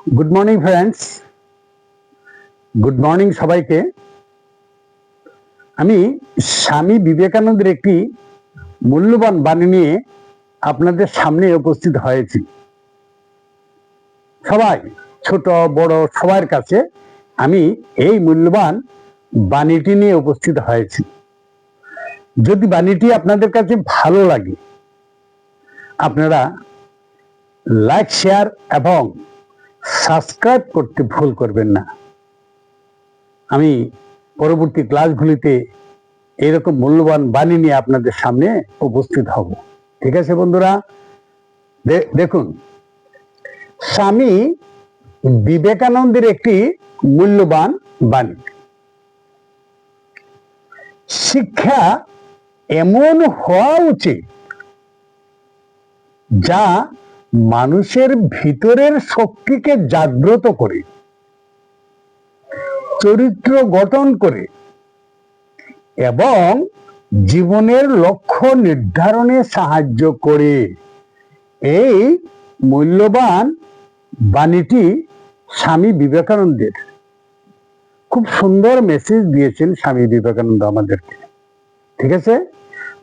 Good morning friends, good morning সবাইকে। আমি স্বামী বিবেকানন্দের একটি মূল্যবান বাণী নিয়ে আপনাদের সামনে উপস্থিত হয়েছি। সবাই, ছোট বড় সবার কাছে আমি এই মূল্যবান বাণীটি নিয়ে উপস্থিত হয়েছি। যদি বাণীটি আপনাদের কাছে ভালো লাগে, আপনারা লাইক, শেয়ার এবং সাবস্ক্রাইব করতে ভুল করবেন না। আমি পরবর্তী ক্লাসগুলিতে এরকম মূল্যবান বাণী নিয়ে আপনাদের সামনে উপস্থিত হব। ঠিক আছে বন্ধুরা, দেখুন, স্বামী বিবেকানন্দের একটি মূল্যবান বাণী। শিক্ষা এমন হওয়া উচিত যা মানুষের ভিতরের শক্তিকে জাগ্রত করে, চরিত্র গঠন করে এবং জীবনের লক্ষ্য নির্ধারণে সাহায্য করে। এই মূল্যবান বাণীটি স্বামী বিবেকানন্দের। খুব সুন্দর মেসেজ দিয়েছেন স্বামী বিবেকানন্দ আমাদেরকে। ঠিক আছে,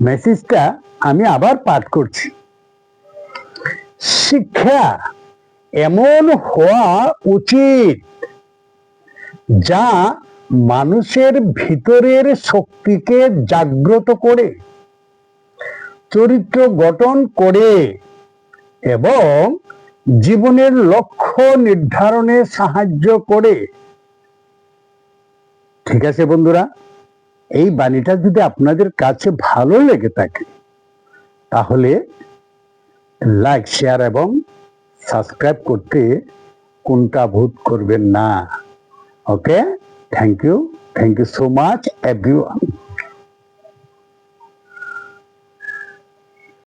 মেসেজটা আমি আবার পাঠ করছি। শিক্ষা এমন হওয়া উচিত যা মানুষের ভিতরের শক্তিকে জাগ্রত করে, চরিত্র গঠন করে এবং জীবনের লক্ষ্য নির্ধারণে সাহায্য করে। ঠিক আছে বন্ধুরা, এই বাণীটা যদি আপনাদের কাছে ভালো লেগে থাকে তাহলে লাইক, শেয়ার এবং সাবস্ক্রাইব করতে কুণ্ঠাবোধ করবেন না। Okay, thank you so much everyone.